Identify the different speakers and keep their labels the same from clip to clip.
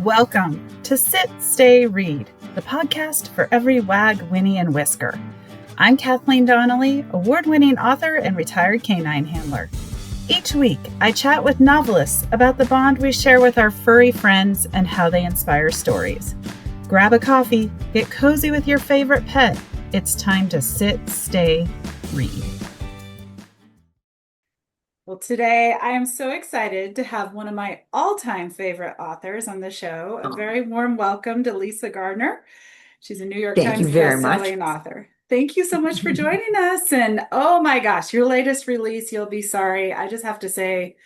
Speaker 1: Welcome to Sit, Stay, Read, the podcast for every wag, whinny, and whisker. I'm Kathleen Donnelly, award-winning author and retired canine handler. Each week, I chat with novelists about the bond we share with our furry friends and how they inspire stories. Grab a coffee, get cozy with your favorite pet. It's time to sit, stay, read. Well, today I am so excited to have one of my all-time favorite authors on the show. A very warm welcome to Lisa Gardner. She's a New York
Speaker 2: Thank you
Speaker 1: Times
Speaker 2: very much.
Speaker 1: bestselling author. Thank you so much for joining us. And oh my gosh, your latest release, You'll Be Sorry. I just have to say,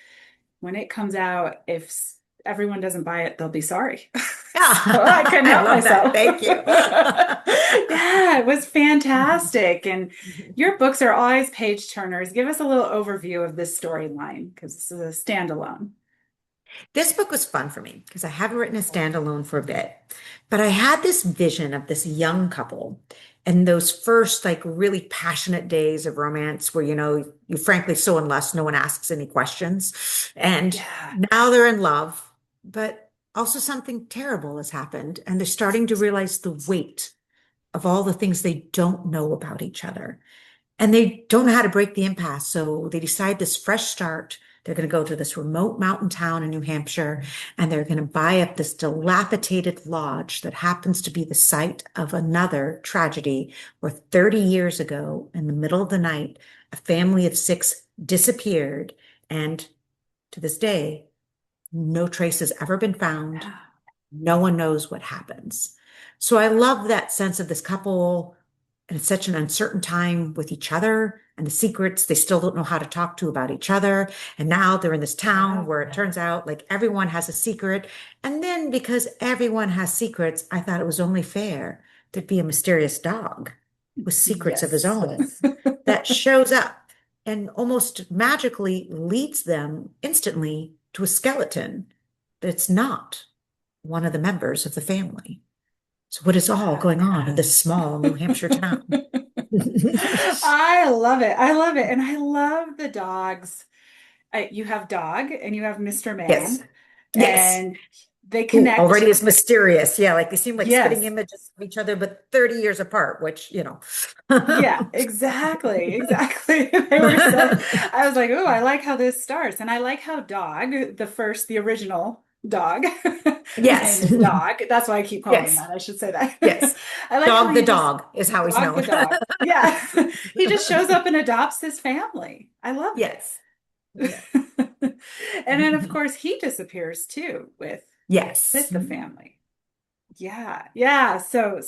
Speaker 1: when it comes out, if everyone doesn't buy it, they'll be sorry. So I couldn't
Speaker 2: I
Speaker 1: help
Speaker 2: love
Speaker 1: myself.
Speaker 2: that. Thank you.
Speaker 1: Yeah, it was fantastic. And your books are always page turners. Give us a little overview of this storyline because this is a standalone.
Speaker 2: This book was fun for me because I haven't written a standalone for a bit, but I had this vision of this young couple and those first really passionate days of romance where, you're frankly so in lust, no one asks any questions. And
Speaker 1: Yeah.
Speaker 2: now they're in love, but also something terrible has happened and they're starting to realize the weight of all the things they don't know about each other. And they don't know how to break the impasse. So they decide this fresh start. They're going to go to this remote mountain town in New Hampshire, and they're going to buy up this dilapidated lodge that happens to be the site of another tragedy where 30 years ago, in the middle of the night, a family of 6 disappeared. And to this day, no trace has ever been found. No one knows what happens. So I love that sense of this couple, and it's such an uncertain time with each other and the secrets they still don't know how to talk to about each other. And now they're in this town where it turns out everyone has a secret. And then because everyone has secrets, I thought it was only fair there'd be a mysterious dog with secrets of his own that shows up and almost magically leads them instantly to a skeleton that's not one of the members of the family. So what is all going on in this small New Hampshire town?
Speaker 1: I love it. I love it. And I love the dogs. You have Dog and you have Mr.
Speaker 2: Yes.
Speaker 1: Man,
Speaker 2: Yes.
Speaker 1: and they
Speaker 2: Who
Speaker 1: connect.
Speaker 2: already is mysterious. Yeah, they seem like spitting
Speaker 1: Yes.
Speaker 2: images of each other, but 30 years apart, which.
Speaker 1: Yeah, exactly. Exactly. They were so, I was like, oh, I like how this starts. And I like how Dog, the original Dog, whose name
Speaker 2: Yes.
Speaker 1: is Dog. That's why I keep calling him
Speaker 2: Yes.
Speaker 1: that. I should say that.
Speaker 2: Yes.
Speaker 1: I like how
Speaker 2: Dog the
Speaker 1: he just,
Speaker 2: dog is how he's
Speaker 1: Dog the
Speaker 2: known.
Speaker 1: dog. Yeah. He just shows up and adopts his family. I love it.
Speaker 2: Yes. Yeah.
Speaker 1: And then, of course, he disappears too with
Speaker 2: Yes.
Speaker 1: the family. Yeah, yeah. So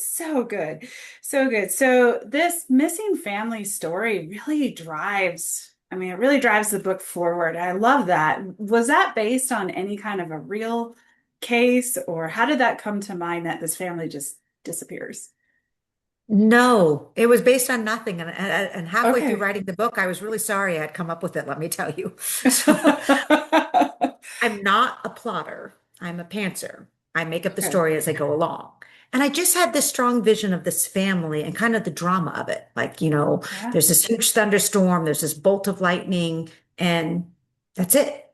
Speaker 1: good. So good. So this missing family story really drives, I mean, it really drives the book forward. I love that. Was that based on any kind of a real case, or how did that come to mind that this family just disappears?
Speaker 2: No, it was based on nothing. And halfway through
Speaker 1: Okay.
Speaker 2: writing the book, I was really sorry I had come up with it, let me tell you. So I'm not a plotter. I'm a pantser. I make up the
Speaker 1: Okay.
Speaker 2: story as I go along. And I just had this strong vision of this family and kind of the drama of it.
Speaker 1: Yeah.
Speaker 2: There's this huge thunderstorm, there's this bolt of lightning, and that's it.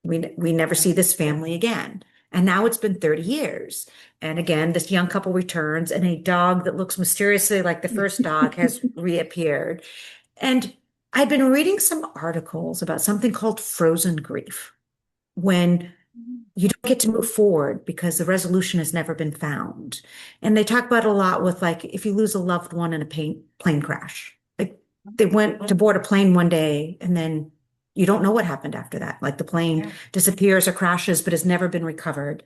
Speaker 2: We never see this family again. And now it's been 30 years. And again, this young couple returns, and a dog that looks mysteriously like the first dog has reappeared. And I'd been reading some articles about something called frozen grief, when you don't get to move forward because the resolution has never been found. And they talk about it a lot with if you lose a loved one in a plane crash. They went to board a plane one day and then you don't know what happened after that. The plane
Speaker 1: Yeah.
Speaker 2: disappears or crashes, but has never been recovered.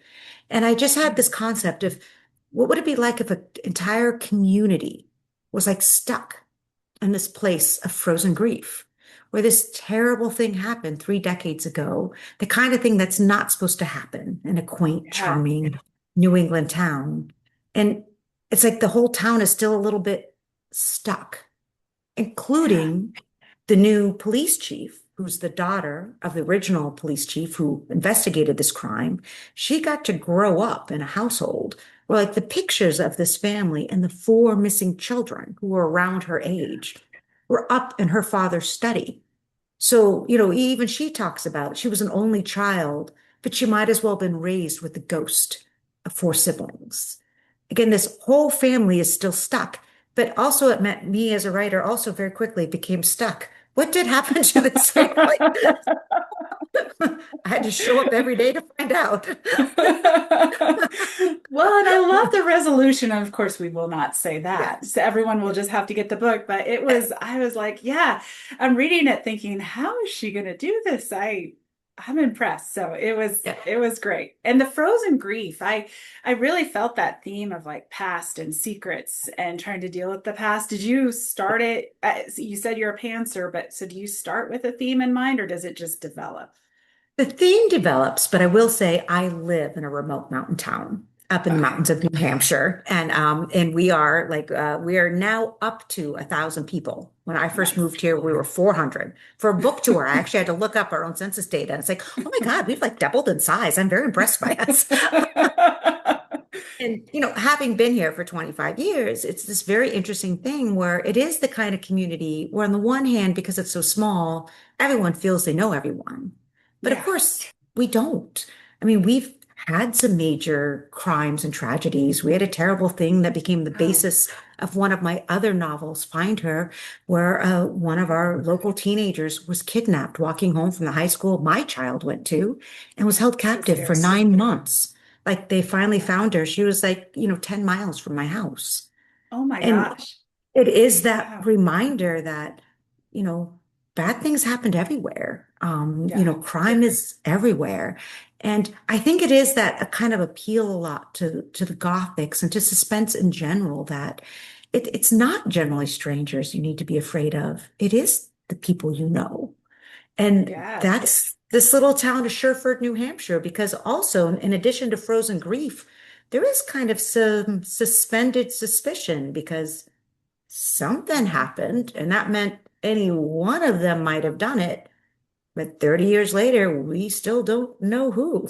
Speaker 2: And I just had this concept of what would it be like if an entire community was stuck in this place of frozen grief, where this terrible thing happened 3 decades ago, the kind of thing that's not supposed to happen in a quaint,
Speaker 1: Yeah.
Speaker 2: charming New England town. And it's like the whole town is still a little bit stuck,
Speaker 1: Yeah.
Speaker 2: including the new police chief, who's the daughter of the original police chief who investigated this crime. She got to grow up in a household where the pictures of this family and the 4 missing children who were around her age were up in her father's study. So, even she talks about it. She was an only child, but she might as well have been raised with the ghost four siblings. Again, this whole family is still stuck, but also it meant me as a writer also very quickly became stuck. What did happen to this family? I had to show up every day to find out.
Speaker 1: Well, and I love the resolution. Of course, we will not say that.
Speaker 2: Yes.
Speaker 1: So everyone will
Speaker 2: Yes.
Speaker 1: just have to get the book. But I was like, yeah, I'm reading it thinking, how is she going to do this? I'm impressed. So
Speaker 2: Yeah.
Speaker 1: it was great. And the frozen grief, I really felt that theme of like past and secrets and trying to deal with the past. Did you start it? You said you're a pantser, but so do you start with a theme in mind or does it just develop?
Speaker 2: The theme develops, but I will say I live in a remote mountain town up in the
Speaker 1: Okay.
Speaker 2: mountains of New Hampshire, and we are now up to 1,000 people. When I first
Speaker 1: Nice.
Speaker 2: moved here, we were 400. For a book tour, I actually had to look up our own census data, and it's like, oh my God, we've like doubled in size. I'm very impressed by us. And, having been here for 25 years, it's this very interesting thing where it is the kind of community where, on the one hand, because it's so small, everyone feels they know everyone. But of
Speaker 1: Yeah.
Speaker 2: course, we don't. I mean, we've had some major crimes and tragedies. We had a terrible thing that became the
Speaker 1: Oh,
Speaker 2: basis of one of my other novels, Find Her, where one of our local teenagers was kidnapped walking home from the high school my child went to and was held
Speaker 1: so
Speaker 2: captive for
Speaker 1: scary.
Speaker 2: 9 months. Like they finally found her. She was like, 10 miles from my house.
Speaker 1: Oh my
Speaker 2: And
Speaker 1: gosh.
Speaker 2: it is that
Speaker 1: Wow.
Speaker 2: reminder that, you know, bad things happened everywhere.
Speaker 1: Yeah.
Speaker 2: Crime is everywhere. And I think it is that a kind of appeal a lot to the Gothics and to suspense in general that it's not generally strangers you need to be afraid of. It is the people you know. And
Speaker 1: Yeah.
Speaker 2: that's this little town of Sherford, New Hampshire, because also, in addition to frozen grief, there is kind of some suspended suspicion because something happened, and that meant any one of them might have done it. But 30 years later, we still don't know who.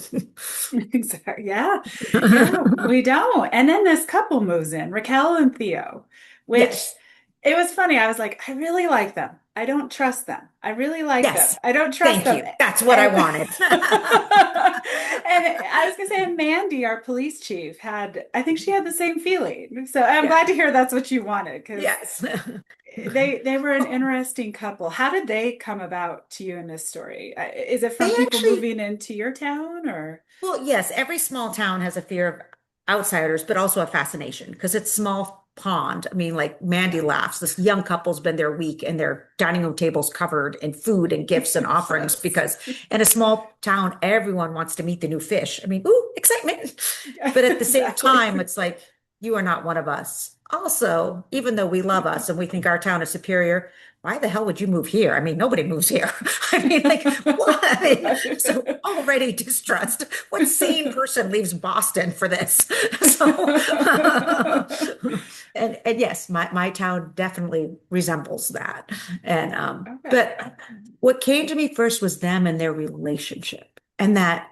Speaker 1: Exactly. Yeah. Yeah. We don't. And then this couple moves in, Raquel and Theo, which
Speaker 2: Yes,
Speaker 1: it was funny. I was like, I really like them. I don't trust them. I really like them.
Speaker 2: yes.
Speaker 1: I don't trust
Speaker 2: Thank
Speaker 1: them.
Speaker 2: you. That's what I
Speaker 1: And
Speaker 2: wanted.
Speaker 1: and I was gonna say, and Mandy, our police chief, I think she had the same feeling. So I'm
Speaker 2: Yeah.
Speaker 1: glad to hear that's what you wanted because
Speaker 2: Yes.
Speaker 1: they were an interesting couple. How did they come about to you in this story? Is it
Speaker 2: They
Speaker 1: from people
Speaker 2: actually
Speaker 1: moving into your town or?
Speaker 2: Well, yes, every small town has a fear of outsiders, but also a fascination because it's small pond. I mean, like Mandy
Speaker 1: Yeah.
Speaker 2: laughs. This young couple's been there a week and their dining room table's covered in food and gifts and offerings
Speaker 1: Yes.
Speaker 2: because in a small town, everyone wants to meet the new fish. I mean, ooh, excitement.
Speaker 1: Yeah,
Speaker 2: But at the same
Speaker 1: exactly.
Speaker 2: time, it's like, you are not one of us. Also, even though we love us and we think our town is superior, why the hell would you move here? I mean, nobody moves here. I mean, like, what? I mean, so
Speaker 1: Right.
Speaker 2: already distrust. What sane person leaves Boston for this? So, and yes, my town definitely resembles that. And
Speaker 1: Okay.
Speaker 2: but what came to me first was them and their relationship, and that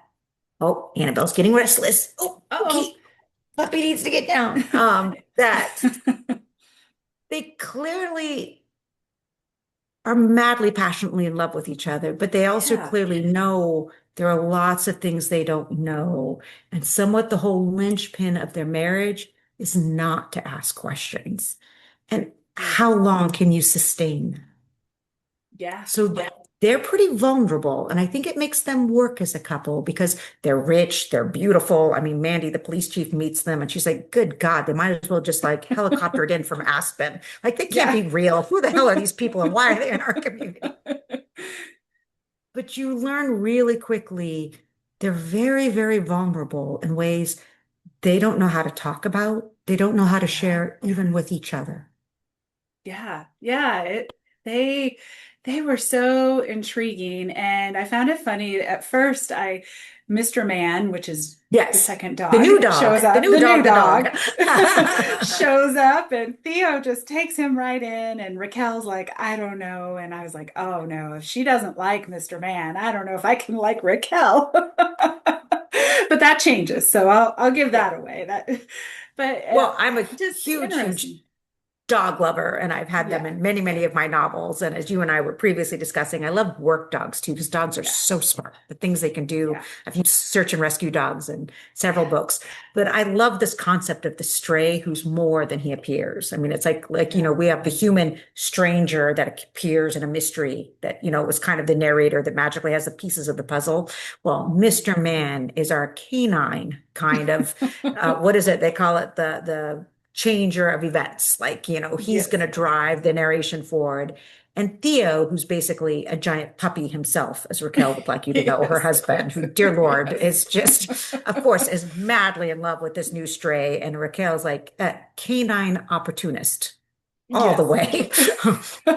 Speaker 2: oh, Annabelle's getting restless. Oh,
Speaker 1: Uh-oh.
Speaker 2: okay, puppy needs to get down. That they clearly are madly, passionately in love with each other, but they also
Speaker 1: Yeah.
Speaker 2: clearly know there are lots of things they don't know. And somewhat the whole linchpin of their marriage is not to ask questions. And
Speaker 1: Mm.
Speaker 2: how long can you sustain?
Speaker 1: Yeah.
Speaker 2: So they're pretty vulnerable. And I think it makes them work as a couple because they're rich, they're beautiful. I mean, Mandy, the police chief, meets them and she's like, good God, they might as well just like helicoptered in from Aspen. Like, they can't
Speaker 1: Yeah.
Speaker 2: be real. Who the hell are these people and why are they in our community? But you learn really quickly they're very, very vulnerable in ways they don't know how to talk about. They don't know how to
Speaker 1: Yeah.
Speaker 2: share even with each other.
Speaker 1: Yeah, yeah, they they were so intriguing and I found it funny at first I Mr. Man, which is the
Speaker 2: Yes.
Speaker 1: second
Speaker 2: The new
Speaker 1: dog,
Speaker 2: dog,
Speaker 1: shows
Speaker 2: the
Speaker 1: up,
Speaker 2: new
Speaker 1: the new
Speaker 2: dog, the dog.
Speaker 1: dog shows up and Theo just takes him right in and Raquel's like, I don't know. And I was like, oh no, if she doesn't like Mr. Man, I don't know if I can like Raquel. But that changes. So I'll give
Speaker 2: Yeah.
Speaker 1: that away. That but
Speaker 2: Well, I'm a
Speaker 1: just
Speaker 2: huge, huge
Speaker 1: interesting.
Speaker 2: dog lover, and I've had them
Speaker 1: Yeah.
Speaker 2: in many, many of my novels. And as you and I were previously discussing, I love work dogs too, because dogs are
Speaker 1: Yeah.
Speaker 2: so smart. The things they can do.
Speaker 1: Yeah.
Speaker 2: I've used search and rescue dogs in several
Speaker 1: Yeah.
Speaker 2: books, but I love this concept of the stray who's more than he appears. I mean, it's like
Speaker 1: Yeah.
Speaker 2: we have the human stranger that appears in a mystery that was kind of the narrator that magically has the pieces of the puzzle. Well, Mr. Man is our canine kind of what is it? They call it the changer of events. Like, he's going
Speaker 1: Yes.
Speaker 2: to drive the narration forward. And Theo, who's basically a giant puppy himself, as Raquel would like you to know, her
Speaker 1: Yes.
Speaker 2: husband, who, dear Lord,
Speaker 1: Yes.
Speaker 2: is just, of course, is madly in love with this new stray. And Raquel's like a canine opportunist all the
Speaker 1: Yes.
Speaker 2: way.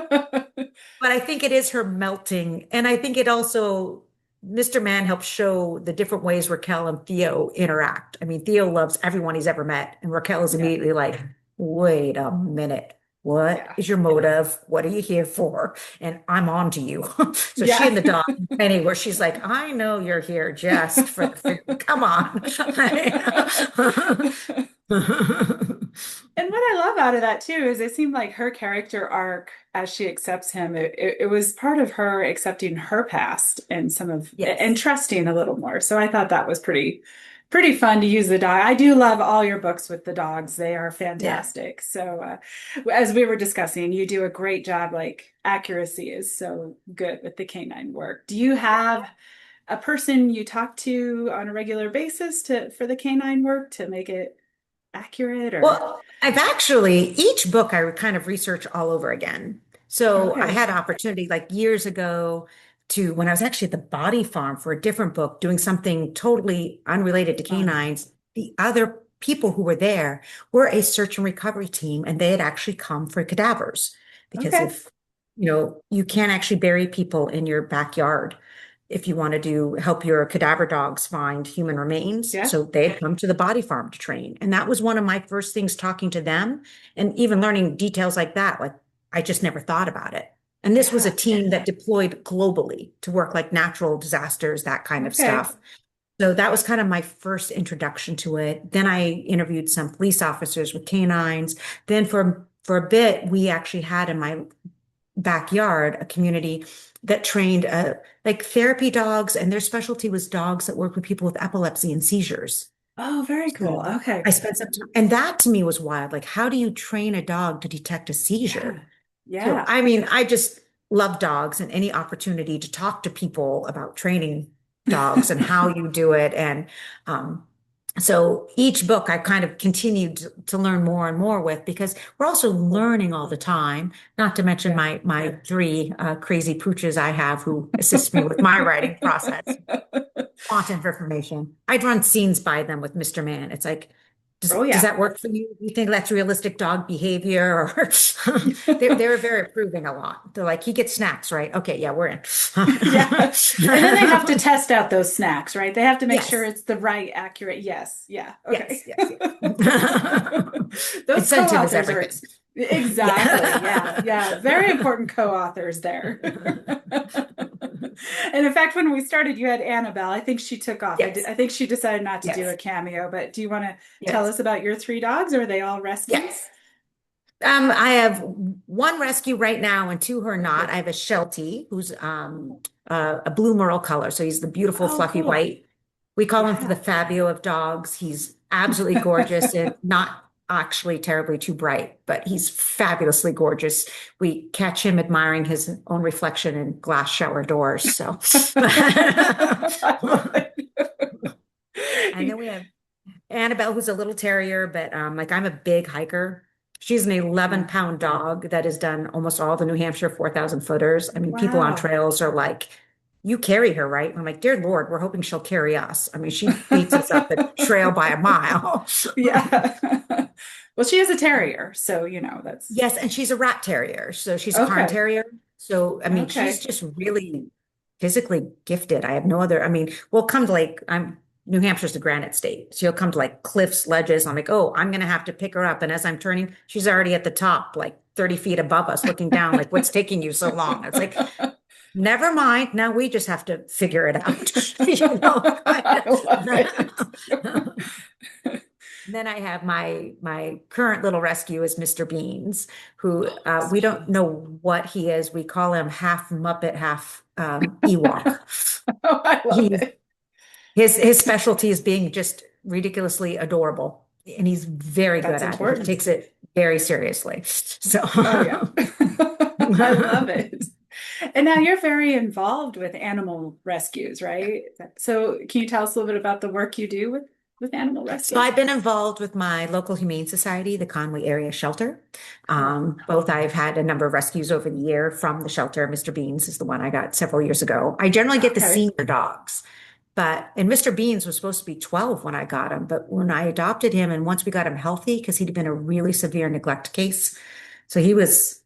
Speaker 2: But I think it is her melting. And I think it also, Mr. Man helps show the different ways Raquel and Theo interact. I mean, Theo loves everyone he's ever met. And Raquel is
Speaker 1: Yeah.
Speaker 2: immediately like, wait a minute. What
Speaker 1: Yeah.
Speaker 2: is your motive? What are you here for? And I'm on to you. So she and
Speaker 1: Yeah.
Speaker 2: the dog, anywhere she's like, I know you're here just for come on.
Speaker 1: And what I love out of that too is it seemed like her character arc as she accepts him, it was part of her accepting her past and some of and
Speaker 2: Yes.
Speaker 1: trusting a little more. So I thought that was pretty fun to use the dog. I do love all your books with the dogs. They are
Speaker 2: Yeah.
Speaker 1: fantastic. So as we were discussing, you do a great job. Like accuracy is so good with the canine work. Do you have a person you talk to on a regular basis to for the canine work to make it accurate or
Speaker 2: Well, I've actually, each book I kind of research all over again. So I
Speaker 1: okay.
Speaker 2: had opportunity like years ago to, when I was actually at the Body Farm for a different book, doing something totally unrelated to
Speaker 1: Fun.
Speaker 2: canines. The other people who were there were a search and recovery team, and they had actually come for cadavers. Because
Speaker 1: Okay.
Speaker 2: if, you can't actually bury people in your backyard if you want to do help your cadaver dogs find human remains.
Speaker 1: Yeah.
Speaker 2: So they had come to the body farm to train. And that was one of my first things talking to them and even learning details like that. Like I just never thought about it. And this was a
Speaker 1: Yeah.
Speaker 2: team that deployed globally to work like natural disasters, that kind of
Speaker 1: Okay.
Speaker 2: stuff. So that was kind of my first introduction to it. Then I interviewed some police officers with canines. Then for a bit, we actually had in my backyard a community that trained like therapy dogs, and their specialty was dogs that work with people with epilepsy and seizures.
Speaker 1: Oh, very cool.
Speaker 2: So
Speaker 1: Okay.
Speaker 2: I spent some time, and that to me was wild. Like, how do you train a dog to detect a seizure?
Speaker 1: Yeah.
Speaker 2: So,
Speaker 1: Yeah.
Speaker 2: I mean, I just love dogs and any opportunity to talk to people about training dogs and how you do it. And um, so each book I kind of continued to learn more and more with because we're also learning all the time, not to mention
Speaker 1: Yeah.
Speaker 2: my three crazy pooches I have who assist me with my writing process font information. I'd run scenes by them with Mr. Man. It's like,
Speaker 1: Oh,
Speaker 2: does
Speaker 1: yeah.
Speaker 2: that work for you? Do you think that's realistic dog behavior? Or they were very approving a lot. They're like, he gets snacks, right? Okay, yeah, we're in.
Speaker 1: Yeah. And then they have to test out those snacks, right? They have to make sure
Speaker 2: Yes,
Speaker 1: it's the right, accurate. Yes. Yeah. Okay.
Speaker 2: yes, yes, yes.
Speaker 1: Those
Speaker 2: Incentive is
Speaker 1: co-authors are
Speaker 2: everything.
Speaker 1: exactly. Yeah.
Speaker 2: Yeah.
Speaker 1: Yeah. Very important co-authors there. And in fact, when we started, you had Annabelle. I think she took off.
Speaker 2: Yes,
Speaker 1: I think she decided not to do
Speaker 2: yes,
Speaker 1: a cameo, but do you want to tell
Speaker 2: yes,
Speaker 1: us about your three dogs? Are they all rescues?
Speaker 2: yes. I have one rescue right now and two who are not.
Speaker 1: Okay.
Speaker 2: I have a Sheltie who's a blue merle color. So he's the beautiful
Speaker 1: Oh,
Speaker 2: fluffy
Speaker 1: cool.
Speaker 2: white. We call him the
Speaker 1: Yeah.
Speaker 2: Fabio of dogs. He's absolutely gorgeous and not actually terribly too bright, but he's fabulously gorgeous. We catch him admiring his own reflection in glass shower doors. So
Speaker 1: I love
Speaker 2: and then
Speaker 1: it.
Speaker 2: we have Annabelle, who's a little terrier, but like I'm a big hiker. She's an 11-pound dog that has done almost all the New Hampshire 4,000 footers. I mean, people on
Speaker 1: Wow.
Speaker 2: trails are like, you carry her, right? I'm like, dear Lord, we're hoping she'll carry us. I mean, she beats us up the trail by a mile.
Speaker 1: Yeah. Well, she is a terrier, so that's
Speaker 2: Yes, and she's a rat terrier. So she's a cairn
Speaker 1: okay.
Speaker 2: terrier. So, I mean, she's
Speaker 1: Okay.
Speaker 2: just really physically gifted. I have no other, I mean, we'll come to like, New Hampshire's a granite state. So you'll come to like cliffs, ledges. I'm like, oh, I'm going to have to pick her up. And as I'm turning, she's already at the top, like 30 feet above us, looking down, like, what's taking you so long? It's like, never mind. Now we just have to figure it out.
Speaker 1: I love it.
Speaker 2: Then I have my current little rescue is Mr. Beans, who
Speaker 1: Oh,
Speaker 2: we
Speaker 1: Mr.
Speaker 2: don't
Speaker 1: Bean.
Speaker 2: know what he is. We call him half Muppet, half Ewok.
Speaker 1: Oh, I love
Speaker 2: He's
Speaker 1: it.
Speaker 2: his specialty is being just ridiculously adorable, and he's very good
Speaker 1: That's
Speaker 2: at it. He
Speaker 1: important.
Speaker 2: takes it very seriously. So
Speaker 1: Oh, yeah. I love it. And now you're very involved with animal rescues, right? So can you tell us a little bit about the work you do with animal
Speaker 2: So
Speaker 1: rescues?
Speaker 2: I've been involved with my local humane society, the Conway Area Shelter.
Speaker 1: Cool.
Speaker 2: Both I've had a number of rescues over the year from the shelter. Mr. Beans is the one I got several years ago. I generally get the
Speaker 1: Okay.
Speaker 2: senior dogs, and Mr. Beans was supposed to be 12 when I got him, but when I adopted him and once we got him healthy, because he'd been a really severe neglect case, so he was,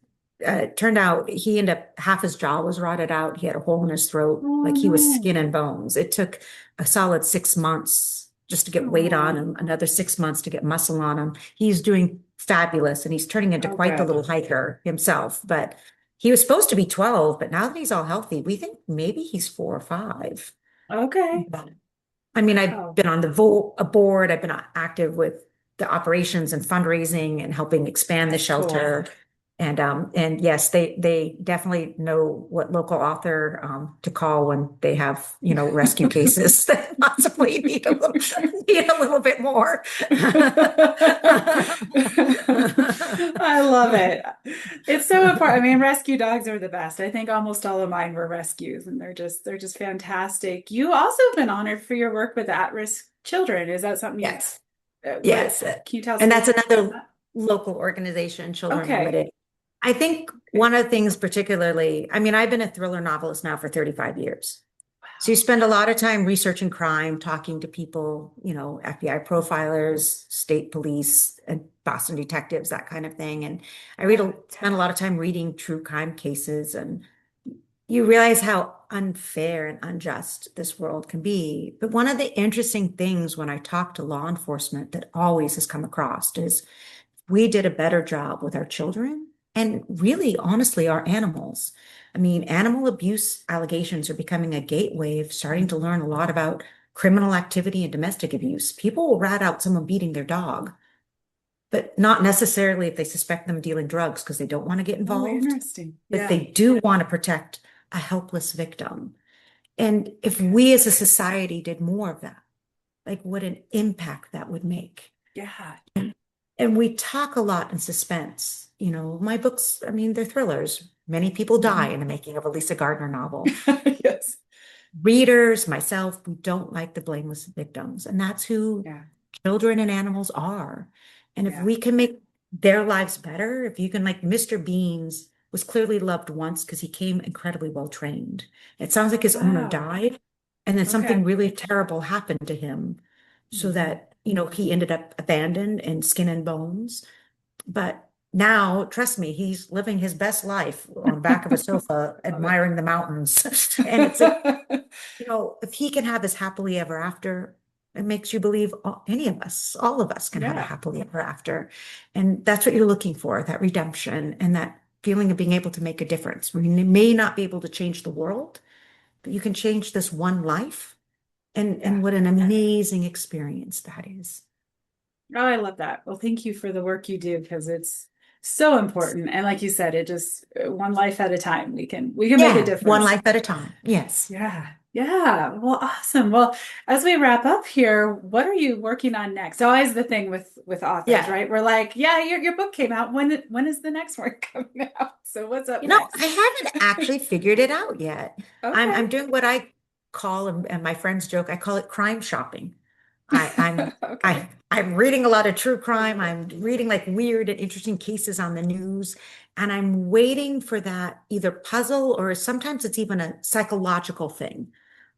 Speaker 2: turned out he ended up half his jaw was rotted out. He had a hole in his throat,
Speaker 1: Oh
Speaker 2: like he was
Speaker 1: no.
Speaker 2: skin and bones. It took a solid 6 months just to get weight on
Speaker 1: Oh,
Speaker 2: him, another 6 months to get muscle on him. He's doing fabulous and he's turning into
Speaker 1: oh
Speaker 2: quite the
Speaker 1: good.
Speaker 2: little hiker himself. But he was supposed to be 12, but now that he's all healthy, we think maybe he's 4 or 5.
Speaker 1: Okay.
Speaker 2: I mean, I've
Speaker 1: Wow.
Speaker 2: been on the vo a board, I've been active with the operations and fundraising and helping expand the
Speaker 1: That's cool.
Speaker 2: shelter. And yes, they definitely know what local author to call when they have, rescue cases that possibly need a little bit more.
Speaker 1: I love it. It's so important. I mean, rescue dogs are the best. I think almost all of mine were rescues, and they're just fantastic. You also have been honored for your work with at-risk children. Is that something you
Speaker 2: Yes.
Speaker 1: what
Speaker 2: Yes.
Speaker 1: can you tell us a
Speaker 2: And
Speaker 1: little
Speaker 2: that's
Speaker 1: bit about
Speaker 2: another
Speaker 1: that?
Speaker 2: local organization, Children
Speaker 1: Okay.
Speaker 2: Limited. I think
Speaker 1: Okay.
Speaker 2: one of the things particularly, I mean, I've been a thriller novelist now for 35 years. So you
Speaker 1: Wow.
Speaker 2: spend a lot of time researching crime, talking to people, FBI profilers, state police, and Boston detectives, that kind of thing. And
Speaker 1: Yeah.
Speaker 2: spend a lot of time reading true crime cases, and you realize how unfair and unjust this world can be. But one of the interesting things when I talk to law enforcement that always has come across is we did a better job with our children and really, honestly, our animals. I mean, animal abuse allegations are becoming a gateway of starting to learn a lot about criminal activity and domestic abuse. People will rat out someone beating their dog, but not necessarily if they suspect them dealing drugs because they don't want to get
Speaker 1: Oh,
Speaker 2: involved,
Speaker 1: interesting.
Speaker 2: but
Speaker 1: Yeah.
Speaker 2: they do want to protect a helpless victim. And if we as a society did more of that, like what an impact that would make.
Speaker 1: Yeah.
Speaker 2: And we talk a lot in suspense. My books, I mean, they're thrillers. Many people die
Speaker 1: Mhm.
Speaker 2: in the making of a Lisa Gardner novel.
Speaker 1: Yes.
Speaker 2: Readers, myself, we don't like the blameless victims. And that's who
Speaker 1: Yeah.
Speaker 2: children and animals are. And if
Speaker 1: Yeah.
Speaker 2: we can make their lives better, if you can, like Mr. Beans was clearly loved once because he came incredibly well trained. It sounds like
Speaker 1: Oh,
Speaker 2: his owner
Speaker 1: wow.
Speaker 2: died, and then something
Speaker 1: Okay.
Speaker 2: really terrible happened to him so
Speaker 1: Mhm.
Speaker 2: that, he ended up abandoned and skin and bones. But now, trust me, he's living his best life on the back of a sofa,
Speaker 1: Love it.
Speaker 2: admiring the mountains. And it's like, if he can have his happily ever after, it makes you believe any of us, all of us can have a
Speaker 1: Yeah.
Speaker 2: happily ever after. And that's what you're looking for, that redemption and that feeling of being able to make a difference. We may not be able to change the world, but you can change this one life. And
Speaker 1: Yeah.
Speaker 2: what an amazing experience that is.
Speaker 1: Oh, I love that. Well, thank you for the work you do because it's so important. And like you said, it just one life at a time. We can make a
Speaker 2: Yeah, one
Speaker 1: difference.
Speaker 2: life at a time. Yes.
Speaker 1: Yeah. Yeah. Well, awesome. Well, as we wrap up here, what are you working on next? Always the thing with authors,
Speaker 2: Yeah.
Speaker 1: right? We're like, yeah, your book came out. When is the next one coming out? So what's up
Speaker 2: I
Speaker 1: next?
Speaker 2: haven't actually figured it out yet. I'm
Speaker 1: Okay.
Speaker 2: doing what I call, and my friends joke, I call it crime shopping. I, I'm
Speaker 1: Okay.
Speaker 2: I'm reading a lot of true
Speaker 1: I
Speaker 2: crime.
Speaker 1: love it.
Speaker 2: I'm reading like weird and interesting cases on the news, and I'm waiting for that either puzzle or sometimes it's even a psychological thing.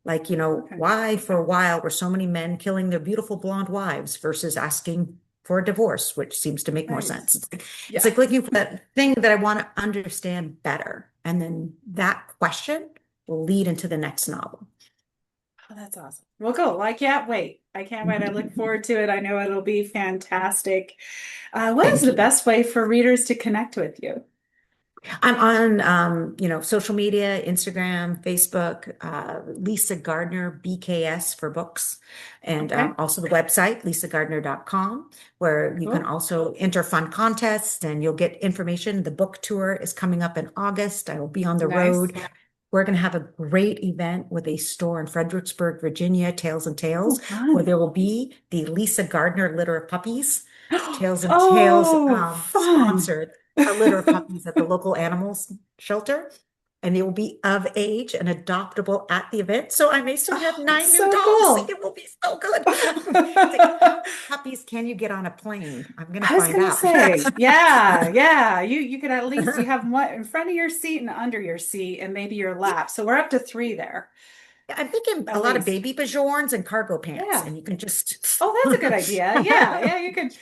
Speaker 2: Like,
Speaker 1: Okay.
Speaker 2: why for a while were so many men killing their beautiful blonde wives versus asking for a divorce, which seems to make more
Speaker 1: Right.
Speaker 2: sense. It's
Speaker 1: Yeah.
Speaker 2: like looking for that thing that I want to understand better. And then that question will lead into the next novel.
Speaker 1: Oh, that's awesome. Well, cool. I can't wait. I can't wait. I look forward to it. I know it'll be fantastic. What is
Speaker 2: Thank
Speaker 1: the
Speaker 2: you.
Speaker 1: best way for readers to connect with you?
Speaker 2: I'm on, social media, Instagram, Facebook, Lisa Gardner, BKS for books, and
Speaker 1: Okay,
Speaker 2: also the website, lisagardner.com, where you can
Speaker 1: cool.
Speaker 2: also enter fun contests and you'll get information. The book tour is coming up in August. I will be on the
Speaker 1: Nice.
Speaker 2: road. We're going to have a great event with a store in Fredericksburg, Virginia, Tails and
Speaker 1: Oh,
Speaker 2: Tales, where
Speaker 1: fun.
Speaker 2: there will be the Lisa Gardner litter of puppies. Tails and Tales
Speaker 1: Oh, fun.
Speaker 2: sponsored a litter of puppies at the local animals shelter, and they will be of age and adoptable at the event. So I may soon have
Speaker 1: Oh,
Speaker 2: 9 new
Speaker 1: so
Speaker 2: dogs.
Speaker 1: cool.
Speaker 2: It will be so good. It's like, how many puppies can you get on a plane? I'm going to
Speaker 1: I was
Speaker 2: find
Speaker 1: gonna
Speaker 2: out.
Speaker 1: say, yeah, yeah. You could at least you have one in front of your seat and under your seat and maybe your lap. So we're up to three there
Speaker 2: I'm thinking a
Speaker 1: at
Speaker 2: lot of
Speaker 1: least.
Speaker 2: baby bajorns and cargo pants,
Speaker 1: Yeah.
Speaker 2: and you can just.
Speaker 1: Oh, that's a good idea. Yeah, yeah, you could.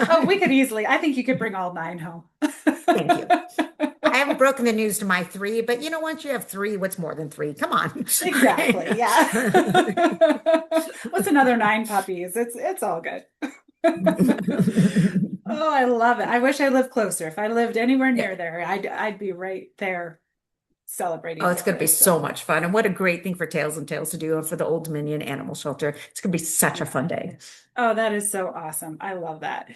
Speaker 1: Oh, we could easily. I think you could bring all nine home.
Speaker 2: Thank you. I haven't broken the news to my three, but once you have three, what's more than three? Come on.
Speaker 1: Exactly. Yeah. What's another nine puppies? It's all good. Oh, I love it. I wish I lived closer. If I lived anywhere
Speaker 2: Yeah.
Speaker 1: near there, I'd be right there
Speaker 2: Oh,
Speaker 1: celebrating
Speaker 2: it's
Speaker 1: with
Speaker 2: going to be
Speaker 1: you.
Speaker 2: so
Speaker 1: So,
Speaker 2: much fun. And what a great thing for Tails and Tales to do and for the Old Dominion Animal Shelter. It's going to be such a
Speaker 1: yeah.
Speaker 2: fun day.
Speaker 1: Oh, that is so awesome. I love that.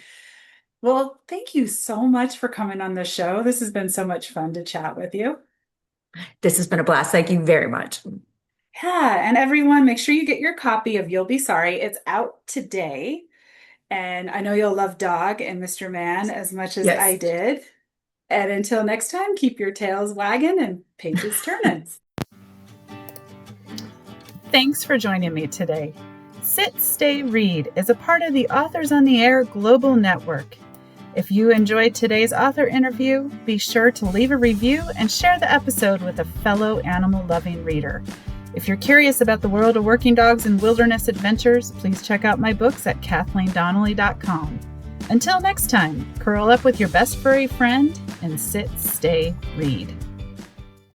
Speaker 1: Well, thank you so much for coming on the show. This has been so much fun to chat with you.
Speaker 2: This has been a blast. Thank you very much.
Speaker 1: Yeah, and everyone, make sure you get your copy of You'll Be Sorry. It's out today. And I know you'll love Dog and Mr. Man as much as I
Speaker 2: Yes.
Speaker 1: did. And until next time, keep your tails wagging and pages turning. Thanks for joining me today. Sit, Stay, Read is a part of the Authors on the Air Global Network. If you enjoyed today's author interview, be sure to leave a review and share the episode with a fellow animal-loving reader. If you're curious about the world of working dogs and wilderness adventures, please check out my books at KathleenDonnelly.com. Until next time, curl up with your best furry friend and sit, stay, read.